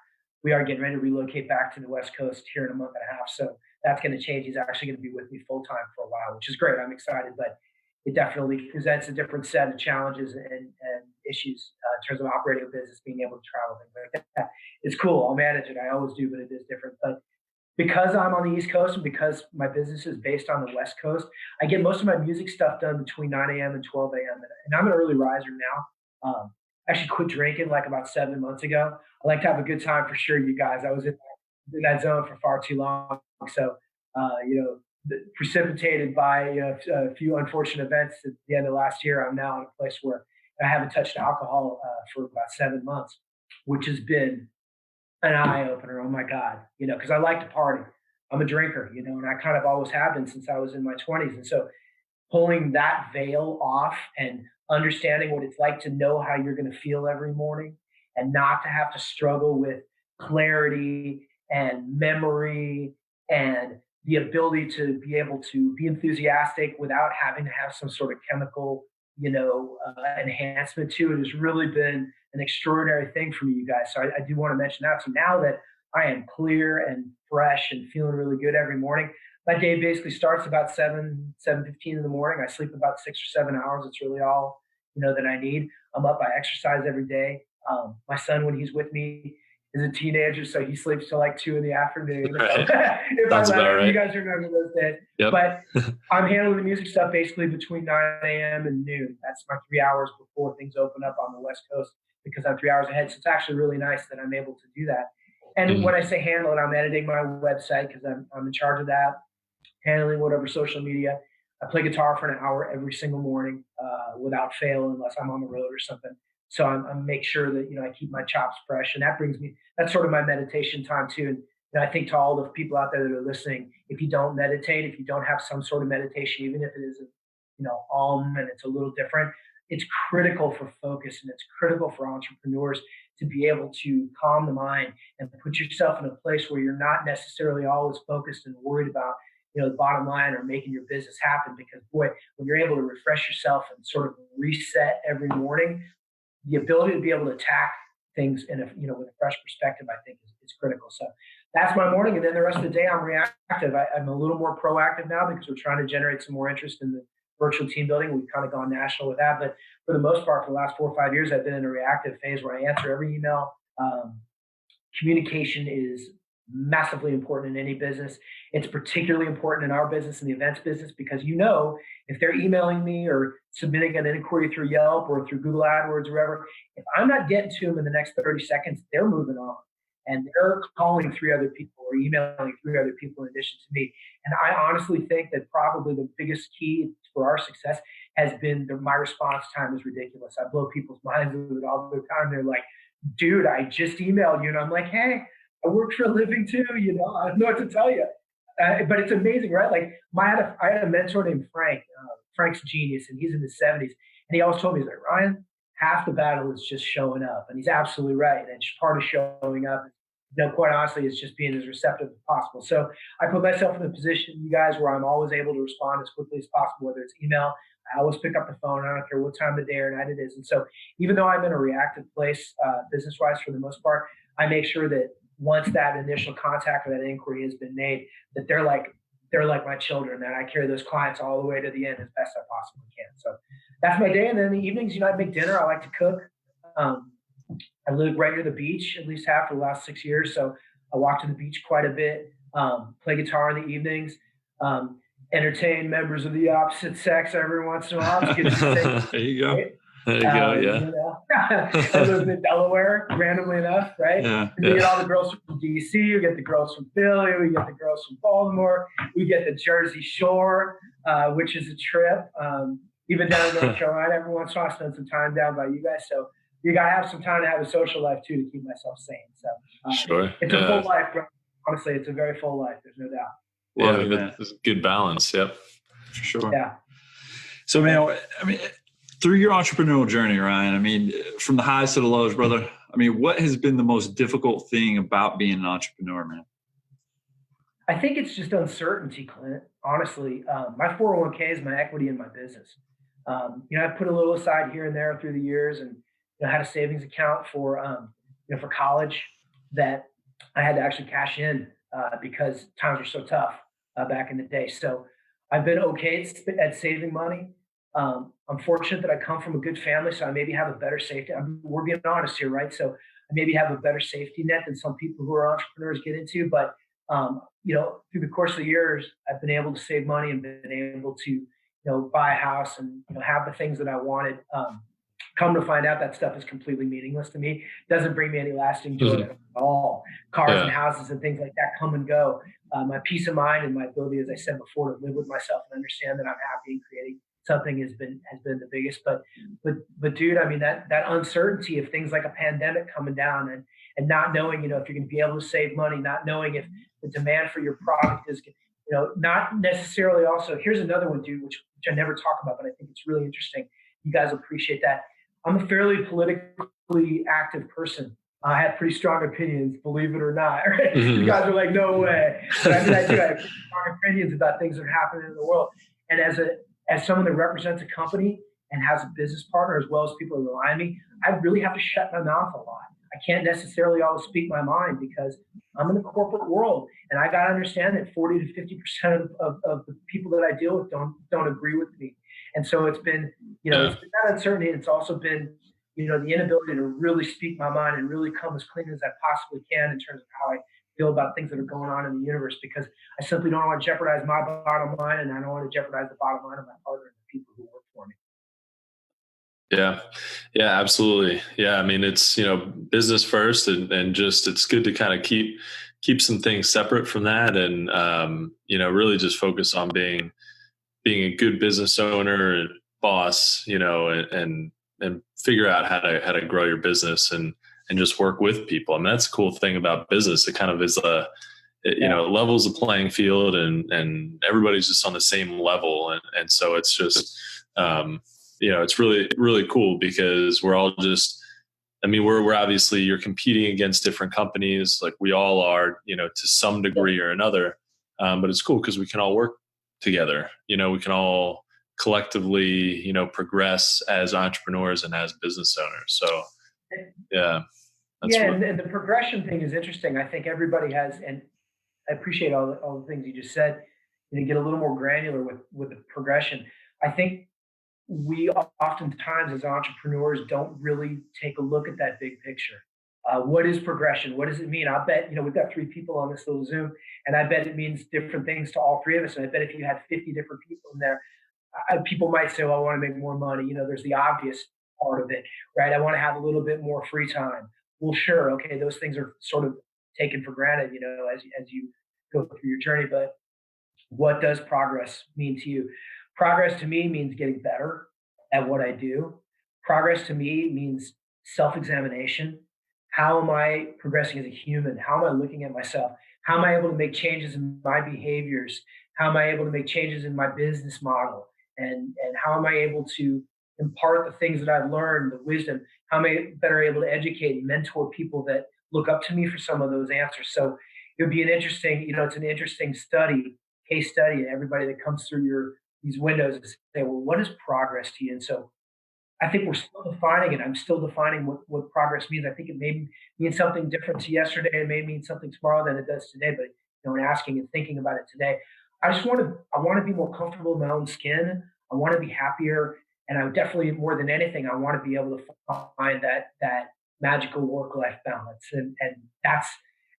We are getting ready to relocate back to the West Coast here in a month and a half. So that's going to change. He's actually going to be with me full time for a while, which is great. I'm excited, but it definitely presents a different set of challenges and issues in terms of operating a business, being able to travel, things like that. It's cool. I'll manage it. I always do, but it is different. But because I'm on the East Coast and because my business is based on the West Coast, I get most of my music stuff done between 9 a.m. and 12 a.m. And I'm an early riser now. Actually quit drinking like about 7 months ago. I like to have a good time for sure, you guys. I was in that zone for far too long. So, precipitated by a few unfortunate events at the end of last year, I'm now in a place where I haven't touched alcohol for about 7 months, which has been an eye opener. Oh my God, because I like to party. I'm a drinker, and I kind of always have been since I was in my 20s. And so pulling that veil off and understanding what it's like to know how you're going to feel every morning and not to have to struggle with clarity and memory and the ability to be able to be enthusiastic without having to have some sort of chemical, enhancement to it has really been an extraordinary thing for me, you guys. So I do want to mention that. So now that I am clear and fresh and feeling really good every morning, my day basically starts about 7:15 in the morning. I sleep about 6 or 7 hours. It's really all, that I need. I'm up, I exercise every day. My son, when he's with me, is a teenager, so he sleeps till like 2 in the afternoon. Right. If Sounds I let about him, right. you guys remember those days. Yep. But I'm handling the music stuff basically between 9 a.m. and noon. That's my 3 hours before things open up on the West Coast, because I'm 3 hours ahead. So it's actually really nice that I'm able to do that. And when I say handle it, I'm editing my website because I'm in charge of that, handling whatever social media. I play guitar for an hour every single morning without fail, unless I'm on the road or something. So I'm make sure that, I keep my chops fresh, and that brings me, that's sort of my meditation time too. And I think to all the people out there that are listening, if you don't meditate, if you don't have some sort of meditation, even if it is, and it's a little different, it's critical for focus, and it's critical for entrepreneurs to be able to calm the mind and put yourself in a place where you're not necessarily always focused and worried about, the bottom line or making your business happen. Because boy, when you're able to refresh yourself and sort of reset every morning, the ability to be able to attack things in with a fresh perspective, I think is critical. So that's my morning. And then the rest of the day, I'm reactive. I'm a little more proactive now because we're trying to generate some more interest in the virtual team building. We've kind of gone national with that. But for the most part, for the last 4 or 5 years, I've been in a reactive phase where I answer every email. Communication is massively important in any business. It's particularly important in our business, in the events business, because if they're emailing me or submitting an inquiry through Yelp or through Google AdWords or wherever, if I'm not getting to them in the next 30 seconds, they're moving on. And they're calling 3 other people or emailing 3 other people in addition to me. And I honestly think that probably the biggest key for our success has been my response time is ridiculous. I blow people's minds with it all the time. They're like, dude, I just emailed you. And I'm like, hey, I work for a living too. I don't know what to tell you. But it's amazing, right? Like I had a mentor named Frank. Frank's a genius, and he's in his 70s. And he always told me, he's like, Ryan, half the battle is just showing up. And he's absolutely right. And part of showing up, quite honestly, is just being as receptive as possible. So I put myself in a position, you guys, where I'm always able to respond as quickly as possible, whether it's email. I always pick up the phone. I don't care what time of day or night it is. And so even though I'm in a reactive place, business-wise for the most part, I make sure that once that initial contact or that inquiry has been made, that they're like my children, that I carry those clients all the way to the end as best I possibly can. So that's my day. And then in the evenings, I make dinner. I like to cook. I live right near the beach, at least have for the last 6 years. So I walk to the beach quite a bit, play guitar in the evenings, entertain members of the opposite sex every once in a while. There you go. Right? There you go, yeah. I live in Delaware, randomly enough, right? Yeah, and we get all the girls from DC, we get the girls from Philly, we get the girls from Baltimore, we get the Jersey Shore, which is a trip. Even down in North Carolina, every once in a while I spend some time down by you guys. So you got to have some time to have a social life too to keep myself sane. So sure. It's a full life, bro. Honestly, it's a very full life. There's no doubt. Yeah, I mean, that's a good balance. Yep. For sure. Yeah. So, man, through your entrepreneurial journey, Ryan, from the highs to the lows, brother, what has been the most difficult thing about being an entrepreneur, man? I think it's just uncertainty, Clint. Honestly, my 401k is my equity in my business. I put a little aside here and there through the years, and had a savings account for college that I had to actually cash in because times were so tough back in the day. So I've been okay at saving money. I'm fortunate that I come from a good family, so I maybe have a better safety. We're being honest here, right? So I maybe have a better safety net than some people who are entrepreneurs get into. But through the course of the years, I've been able to save money and been able to buy a house and have the things that I wanted. Come to find out, that stuff is completely meaningless to me. Doesn't bring me any lasting joy at all. Cars and houses and things like that come and go. My peace of mind and my ability, as I said before, to live with myself and understand that I'm happy and creating something has been the biggest. But dude, that uncertainty of things like a pandemic coming down and not knowing, if you're going to be able to save money, not knowing if the demand for your product is, not necessarily. Also, here's another one, dude, which I never talk about, but I think it's really interesting. You guys appreciate that. I'm a fairly politically active person. I have pretty strong opinions, believe it or not. Right? You guys are like, no way. But I do. I have pretty strong opinions about things that are happening in the world. And as someone that represents a company and has a business partner, as well as people who rely on me, I really have to shut my mouth a lot. I can't necessarily always speak my mind because I'm in the corporate world, and I got to understand that 40 to 50% of the people that I deal with don't agree with me. And so it's been, it's been that uncertainty. It's also been the inability to really speak my mind and really come as clean as I possibly can in terms of how I feel about things that are going on in the universe, because I simply don't want to jeopardize my bottom line, and I don't want to jeopardize the bottom line of my partner and the people who work for me. Yeah. Yeah, absolutely. Yeah. I mean, it's, business first, and just, it's good to kind of keep some things separate from that. And, really just focus on being a good business owner and boss, and figure out how to grow your business and just work with people. I mean, that's the cool thing about business. It kind of is it levels the playing field, and everybody's just on the same level. And so it's just, it's really, really cool, because we're all just, we're obviously, you're competing against different companies, like we all are, to some degree or another. But it's cool because we can all work together. We can all collectively, progress as entrepreneurs and as business owners. So, yeah. And the progression thing is interesting. I think everybody has, and I appreciate all the things you just said, and get a little more granular with the progression. I think we oftentimes as entrepreneurs don't really take a look at that big picture. What is progression? What does it mean? I bet, we've got 3 people on this little Zoom, and I bet it means different things to all 3 of us. And I bet if you had 50 different people in there, people might say, well, I want to make more money. There's the obvious part of it, right? I want to have a little bit more free time. Well, sure. Okay. Those things are sort of taken for granted, as you go through your journey. But what does progress mean to you? Progress to me means getting better at what I do. Progress to me means self-examination. How am I progressing as a human? How am I looking at myself? How am I able to make changes in my behaviors? How am I able to make changes in my business model? And how am I able to impart the things that I've learned, the wisdom? How am I better able to educate and mentor people that look up to me for some of those answers? So it would be an interesting, it's an interesting case study, and everybody that comes through these windows and say, well, what is progress to you? And so I think we're still defining it. I'm still defining what progress means. I think it may mean something different to yesterday. It may mean something tomorrow than it does today. But when asking and thinking about it today, I want to be more comfortable in my own skin. I want to be happier, and I would definitely, more than anything, I want to be able to find that magical work-life balance. And that's,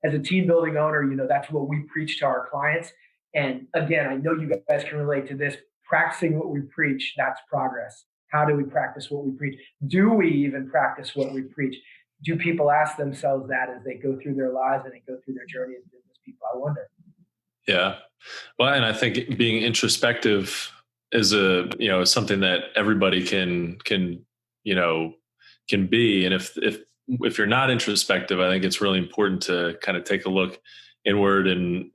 as a team building owner, that's what we preach to our clients. And again, I know you guys can relate to this. Practicing what we preach, that's progress. How do we practice what we preach? Do we even practice what we preach? Do people ask themselves that as they go through their lives and they go through their journey as business people? I wonder. Yeah. Well, and I think being introspective is something that everybody can be. And if you're not introspective, I think it's really important to kind of take a look inward and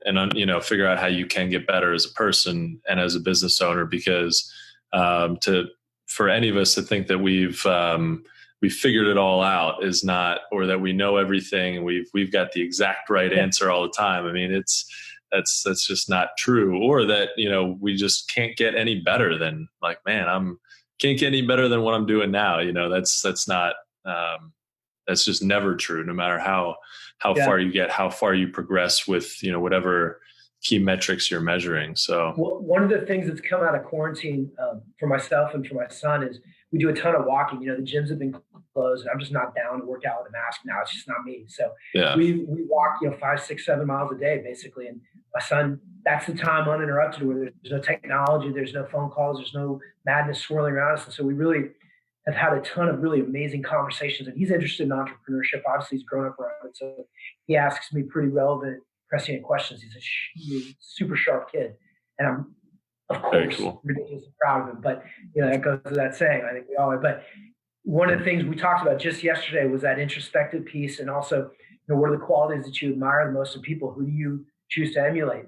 figure out how you can get better as a person and as a business owner, because for any of us to think that we've figured it all out is not, or that we know everything and we've got the exact right answer all the time. I mean, that's just not true. Or that, we just can't get any better than, like, man, can't get any better than what I'm doing now. That's not, that's just never true, no matter how far you get, how far you progress with, whatever key metrics you're measuring. So one of the things that's come out of quarantine for myself and for my son is we do a ton of walking. The gyms have been closed, and I'm just not down to work out with a mask now. It's just not me. So we walk, 5, 6, 7 miles a day basically. And my son, that's the time uninterrupted where there's no technology, there's no phone calls, there's no madness swirling around us. And so we really have had a ton of really amazing conversations. And he's interested in entrepreneurship. Obviously, he's grown up around it. So he asks me pretty relevant, prescient questions. He's a super sharp kid. And I'm, of course, ridiculously proud of him. But, that goes to that saying, I think we all are. But one of the things we talked about just yesterday was that introspective piece. And also, what are the qualities that you admire the most in people? Who do you choose to emulate?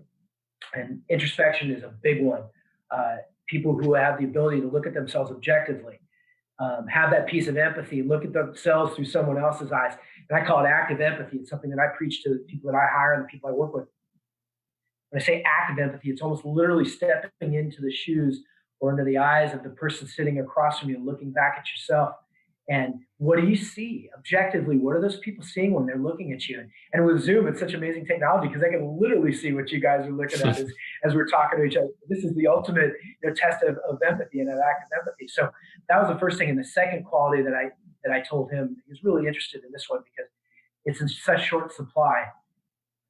And introspection is a big one. People who have the ability to look at themselves objectively, have that piece of empathy, look at themselves through someone else's eyes. And I call it active empathy. It's something that I preach to the people that I hire and the people I work with. When I say active empathy, it's almost literally stepping into the shoes or into the eyes of the person sitting across from you and looking back at yourself. And what do you see objectively? What are those people seeing when they're looking at you? And with Zoom, it's such amazing technology because I can literally see what you guys are looking at as we're talking to each other. This is the ultimate test of empathy and of active empathy. So that was the first thing. And the second quality that that I told him he was really interested in this one because it's in such short supply.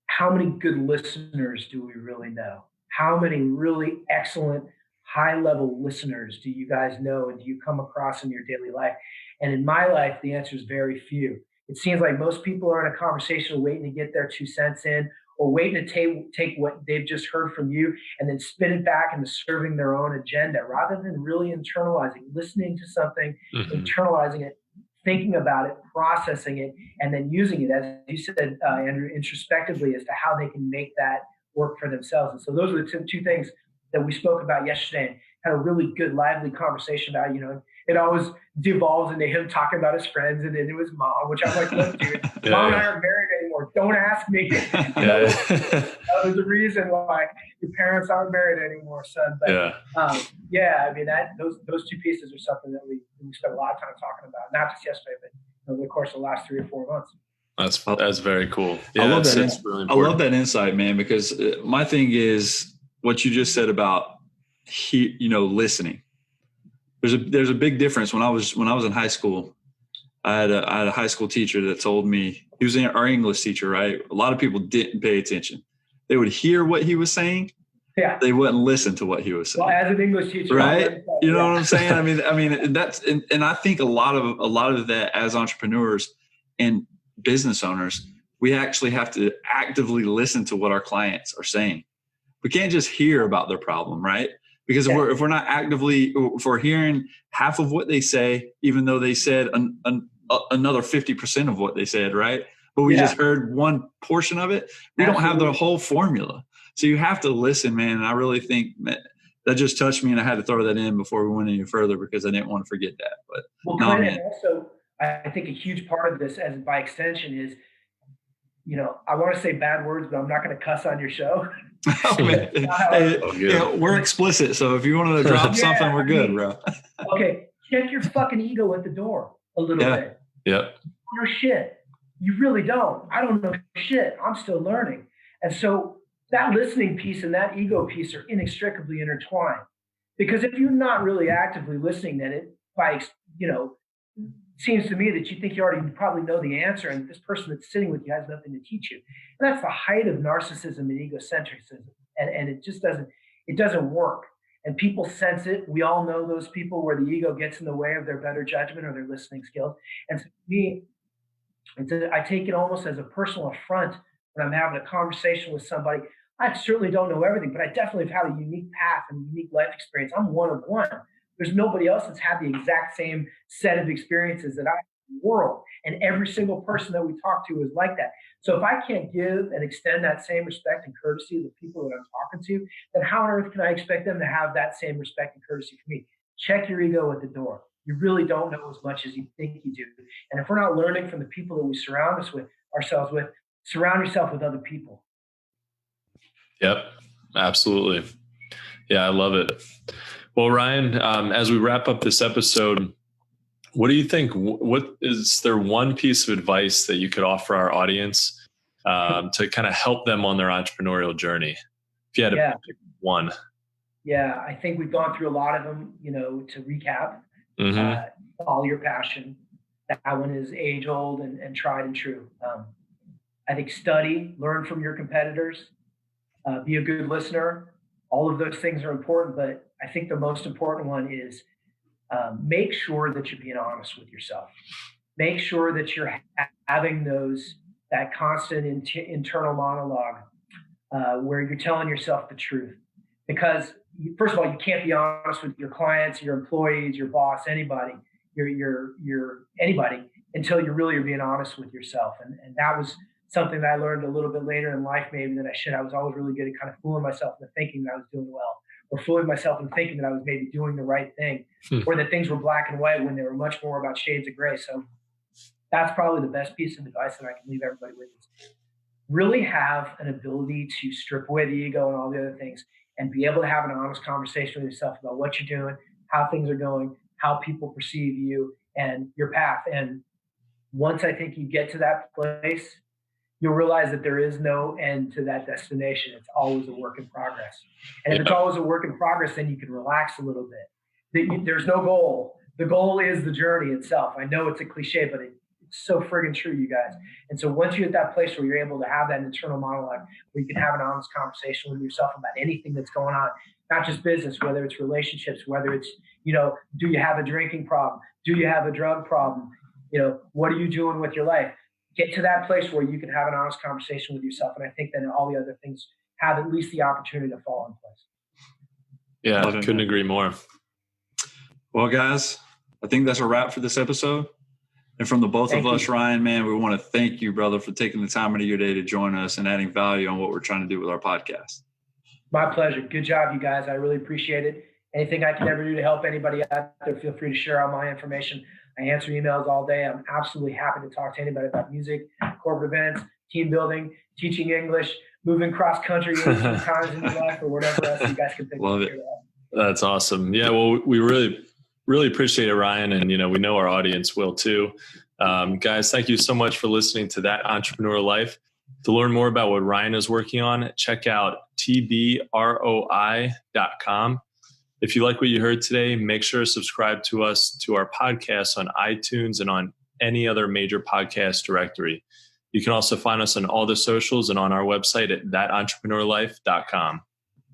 How many good listeners do we really know? How many really excellent high-level listeners do you guys know and do you come across in your daily life? And in my life, the answer is very few. It seems like most people are in a conversation waiting to get their 2 cents in, or waiting to take what they've just heard from you and then spin it back into serving their own agenda, rather than really internalizing, listening to something, internalizing it, thinking about it, processing it, and then using it, as you said, Andrew, introspectively as to how they can make that work for themselves. And so those are the two things that we spoke about yesterday, and had a really good, lively conversation about. It always devolves into him talking about his friends and into his mom, which I'm like, look, dude, Mom and I aren't married anymore. Don't ask me. That was the reason why your parents aren't married anymore, son. But I mean, those two pieces are something that we spent a lot of time talking about, not just yesterday, but over the course of the last 3 or 4 months. That's very cool. Yeah, I love that. Really I love that insight, man, because my thing is what you just said about listening. There's a big difference. When I was in high school, I had a high school teacher that told me, he was our English teacher, right? A lot of people didn't pay attention. They would hear what he was saying. Yeah. They wouldn't listen to what he was saying. Well, as an English teacher, right? You know what I'm saying? I mean, that's, and I think a lot of that as entrepreneurs and business owners, we actually have to actively listen to what our clients are saying. We can't just hear about their problem, right? Because if we're not actively, if we're hearing half of what they say, even though they said another 50% of what they said, right? But we just heard one portion of it. We don't have the whole formula. So you have to listen, man. And I really think that just touched me, and I had to throw that in before we went any further because I didn't want to forget that. But Clint, also, I think a huge part of this, as by extension, is, I want to say bad words, but I'm not going to cuss on your show. We're explicit, so if you want to drop something, we're good, bro. Okay, check your fucking ego at the door a little bit. Yep. No shit. You really don't. I don't know shit. I'm still learning. And so that listening piece and that ego piece are inextricably intertwined. Because if you're not really actively listening, then it seems to me that you think you probably know the answer, and this person that's sitting with you has nothing to teach you. And that's the height of narcissism and egocentrism. And it just doesn't work. And people sense it. We all know those people where the ego gets in the way of their better judgment or their listening skills. And for me, I take it almost as a personal affront when I'm having a conversation with somebody. I certainly don't know everything, but I definitely have had a unique path and unique life experience. I'm one of one. There's nobody else that's had the exact same set of experiences that I have in the world. And every single person that we talk to is like that. So if I can't give and extend that same respect and courtesy to the people that I'm talking to, then how on earth can I expect them to have that same respect and courtesy for me? Check your ego at the door. You really don't know as much as you think you do. And if we're not learning from the people that we surround ourselves with, surround yourself with other people. Yep, absolutely. Yeah, I love it. Well, Ryan, as we wrap up this episode, what do you think? What is there one piece of advice that you could offer our audience to kind of help them on their entrepreneurial journey? If you had to pick one. Yeah, I think we've gone through a lot of them. To recap, follow your passion. That one is age old and tried and true. I think study, learn from your competitors, be a good listener. All of those things are important, but I think the most important one is make sure that you're being honest with yourself. Make sure that you're having that constant internal monologue where you're telling yourself the truth. Because first of all, you can't be honest with your clients, your employees, your boss, anybody, your anybody until you really are being honest with yourself. And that was something that I learned a little bit later in life, maybe than I should. I was always really good at kind of fooling myself into thinking that I was doing well, or fooling myself into thinking that I was maybe doing the right thing, or that things were black and white when they were much more about shades of gray. So that's probably the best piece of advice that I can leave everybody with. Really have an ability to strip away the ego and all the other things and be able to have an honest conversation with yourself about what you're doing, how things are going, how people perceive you, and your path. And once I think you get to that place, you'll realize that there is no end to that destination. It's always a work in progress. And if it's always a work in progress, then you can relax a little bit. There's no goal. the goal is the journey itself. I know it's a cliche, but it's so friggin' true, you guys. And so once you're at that place where you're able to have that internal monologue, where you can have an honest conversation with yourself about anything that's going on, not just business, whether it's relationships, whether it's, do you have a drinking problem? Do you have a drug problem? What are you doing with your life? Get to that place where you can have an honest conversation with yourself. And I think then all the other things have at least the opportunity to fall in place. Yeah, I couldn't agree more. Well, guys, I think that's a wrap for this episode. And from the both of us, Ryan, man, we want to thank you, brother, for taking the time out of your day to join us and adding value on what we're trying to do with our podcast. My pleasure. Good job, you guys. I really appreciate it. Anything I can ever do to help anybody out there, feel free to share all my information. I answer emails all day. I'm absolutely happy to talk to anybody about music, corporate events, team building, teaching English, moving cross country 18 times in your life, or whatever else you guys can think of. Love it. That's awesome. Yeah, well, we really appreciate it, Ryan. And, we know our audience will too. Guys, thank you so much for listening to That Entrepreneurial Life. To learn more about what Ryan is working on, check out tbroi.com. If you like what you heard today, make sure to subscribe to our podcast on iTunes and on any other major podcast directory. You can also find us on all the socials and on our website at thatentrepreneurlife.com.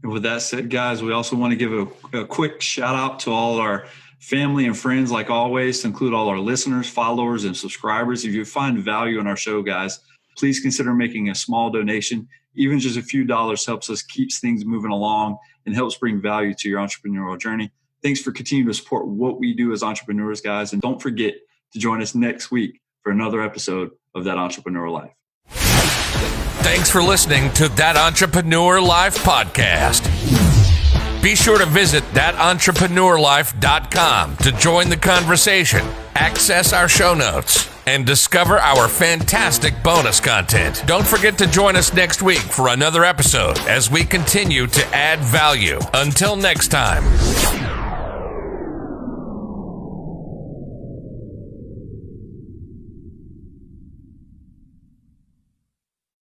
And with that said, guys, we also want to give a quick shout out to all our family and friends, like always, to include all our listeners, followers, and subscribers. If you find value in our show, guys, please consider making a small donation. Even just a few dollars helps us keep things moving along and helps bring value to your entrepreneurial journey. Thanks for continuing to support what we do as entrepreneurs, guys. And don't forget to join us next week for another episode of That Entrepreneurial Life. Thanks for listening to That Entrepreneur Life podcast. Be sure to visit thatentrepreneurlife.com to join the conversation, access our show notes, and discover our fantastic bonus content. Don't forget to join us next week for another episode as we continue to add value. Until next time.